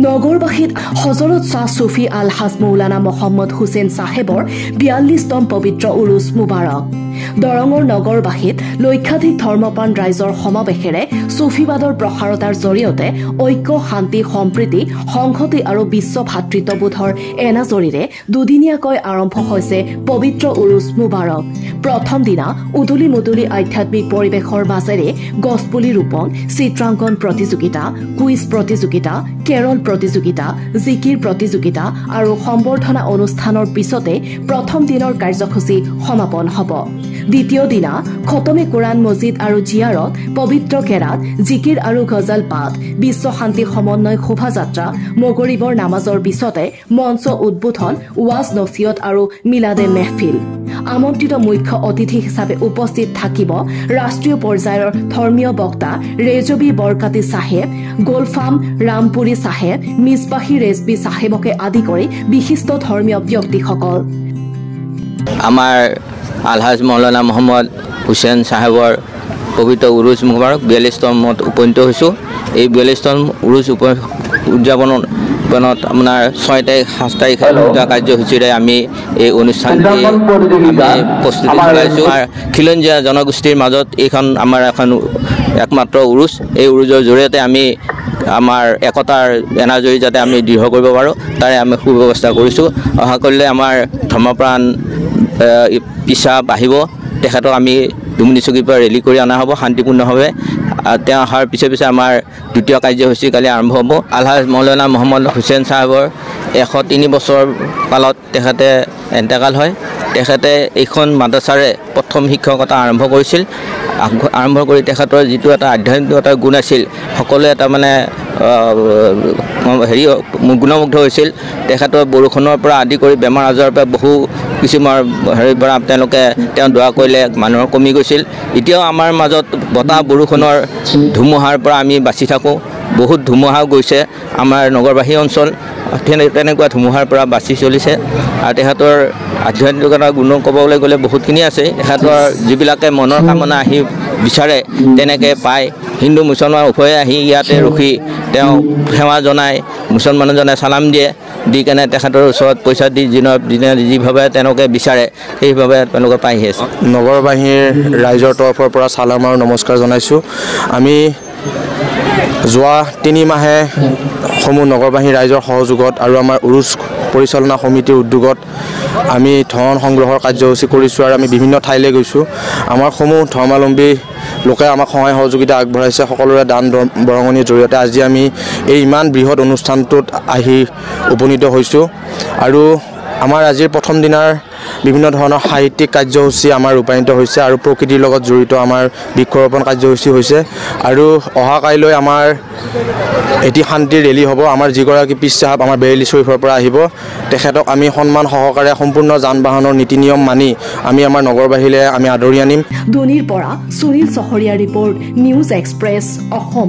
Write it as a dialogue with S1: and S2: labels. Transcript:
S1: নগৰবাসীত হজৰত শাহ সুফি আলহাজ মৌলানা মোহাম্মদ হুছেইন চাহেবৰ 42তম পবিত্ৰ উৰুছ মুবাৰক। দৰঙৰ নগৰবাসীত লক্ষাধিক ধৰ্মপ্ৰাণ ৰাইজৰ সমাৱেশেৰে সুফিবাদৰ প্ৰসাৰতাৰ জৰিয়তে ঐক্য, শান্তি, সম্প্ৰীতি, সংহতি আৰু বিশ্ব ভাতৃত্ববোধৰ এনাজৰীৰে দুদিনীয়াকৈ আৰম্ভ হৈছে পবিত্ৰ উৰুছ মুবাৰক। প্ৰথম দিনা উদুলি মুদুলি আধ্যাত্মিক পৰিৱেশৰ মাজেৰে গছপুলি ৰোপণ, চিত্ৰাংকন প্ৰতিযোগিতা, কুইজ প্ৰতিযোগিতা, কেৰল প্ৰতিযোগিতা, জিকিৰ প্ৰতিযোগিতা আৰু সম্বৰ্ধনা অনুষ্ঠানৰ পিছতে প্ৰথম দিনৰ কাৰ্যসূচী সমাপন হ'ব। দ্বিতীয় দিনা খতমে কোৰাণ মছজিদ আৰু জিয়াৰত, পবিত্ৰ কেৰাত, জিকিৰ আৰু গজল পাঠ, বিশ্ব শান্তি সমন্বয় শোভাযাত্ৰা, মগৰিবৰ নামাজৰ পিছতে মঞ্চ উদ্বোধন, ৱাজ নচিয়ত আৰু মিলাদে মেহফিল। আমন্ত্ৰিত মুখ্য অতিথি হিচাপে উপস্থিত থাকিব ৰাষ্ট্ৰীয় পৰ্যায়ৰ ধৰ্মীয় বক্তা ৰেজবি বৰকাতি চাহেব, গোলফাম ৰামপুৰী চাহেব, মিছবাহী ৰেজবি চাহেবকে আদি কৰি বিশিষ্ট ধৰ্মীয় ব্যক্তিসকল।
S2: আমাৰ আলহাজ মৌলানা মোহাম্মদ হুছেইন চাহেবৰ পবিত্ৰ উৰুছ মুবাৰক 42তমত উপনীত হৈছোঁ। এই 42তম উৰুছ উদযাপনত আপোনাৰ 6 তাৰিখ 7 তাৰিখে দুটা কাৰ্যসূচীৰে আমি এই অনুষ্ঠানটি প্ৰস্তুতি চলাইছোঁ। খিলঞ্জীয়া জনগোষ্ঠীৰ মাজত এইখন আমাৰ এখন একমাত্ৰ উৰুছ। এই উৰুজৰ জৰিয়তে আমি আমাৰ একতাৰ এনাজৰী যাতে আমি দৃঢ় কৰিব পাৰোঁ তাৰে আমি সুব্যৱস্থা কৰিছোঁ। অহাকালিলৈ আমাৰ ধৰ্মপ্ৰাণ পিছাব আহিব, তেখেতক আমি দুমুনি চকীৰ পৰা ৰেলী কৰি অনা হ'ব শান্তিপূৰ্ণভাৱে। তেওঁ অহাৰ পিছে পিছে আমাৰ দ্বিতীয় কাৰ্যসূচী কালি আৰম্ভ হ'ব। আলহাজ মৌলানা মোহাম্মদ হুছেইন চাহেবৰ 103 বছৰ কালত তেখেতে এন্তেকাল হয়। তেখেতে এইখন মাদ্ৰাছাৰে প্ৰথম শিক্ষকতা আৰম্ভ কৰিছিল। আৰম্ভ কৰি তেখেতৰ যিটো এটা আধ্যাত্মিকতাৰ গুণ আছিল, সকলোৱে এটা মানে গুণমুগ্ধ হৈছিল। তেখেতৰ বৰষুণৰ পৰা আদি কৰি বেমাৰ আজাৰৰ পৰা বহু কিছুমান হেৰিৰ পৰা তেওঁলোকে তেওঁ দোৱা কৰিলে মানুহৰ কমি গৈছিল। এতিয়াও আমাৰ মাজত বতাহ বৰষুণৰ ধুমুহাৰ পৰা আমি বাচি থাকোঁ। বহুত ধুমুহাও গৈছে আমাৰ নগৰবাসী অঞ্চল, তেনেকুৱা ধুমুহাৰ পৰা বাচি চলিছে। আৰু তেখেতৰ আধ্যাত্মিকতাৰ গুণ ক'বলৈ গ'লে বহুতখিনি আছে। তেখেতৰ যিবিলাকে মনৰ কামনা আহি বিচাৰে তেনেকৈ পায়। হিন্দু মুছলমান উভয়ে আহি ইয়াতে ৰখি তেওঁ সেৱা জনায়, মুছলমানজনে চালাম দিয়ে, দি কেনে তেখেতৰ ওচৰত পইচা দি যিভাৱে তেওঁলোকে বিচাৰে সেইভাৱে তেওঁলোকে পাই আছে।
S3: নগৰবাসীৰ ৰাইজৰ তৰফৰ পৰা চালাম আৰু নমস্কাৰ জনাইছোঁ। আমি যোৱা 3 মাহে সমূহ নগৰবাসী ৰাইজৰ সহযোগত আৰু আমাৰ উৰুছ পৰিচালনা সমিতিৰ উদ্যোগত আমি ধন সংগ্ৰহৰ কাৰ্যসূচী কৰিছোঁ আৰু আমি বিভিন্ন ঠাইলৈ গৈছোঁ। আমাৰ সমূহ ধৰ্মাৱলম্বী লোকে আমাক সহায় সহযোগিতা আগবঢ়াইছে, সকলোৰে দান বৰঙণিৰ জৰিয়তে আজি আমি এই ইমান বৃহৎ অনুষ্ঠানটোত আহি উপনীত হৈছোঁ। আৰু আমাৰ আজিৰ প্ৰথম দিনাৰ বিভিন্ন ধৰণৰ সাহিত্যিক কাৰ্যসূচী আমাৰ ৰূপায়িত হৈছে আৰু প্ৰকৃতিৰ লগত জড়িত আমাৰ বৃক্ষৰোপণ কাৰ্যসূচী হৈছে। আৰু অহা কাইলৈ আমাৰ এটি শান্তিৰ ৰেলী হ'ব। আমাৰ যিগৰাকী পীৰ চাহাব আমাৰ বেৰেলী শ্বৰীফৰ পৰা আহিব, তেখেতক আমি সন্মান সহকাৰে সম্পূৰ্ণ যান বাহনৰ নীতি নিয়ম মানি আমি আমাৰ নগৰবাসীলৈ আমি আদৰি আনিম।
S1: দুনিৰ পৰা সুনীল চহৰীয়া ৰিপৰ্ট, নিউজ এক্সপ্ৰেছ অসম।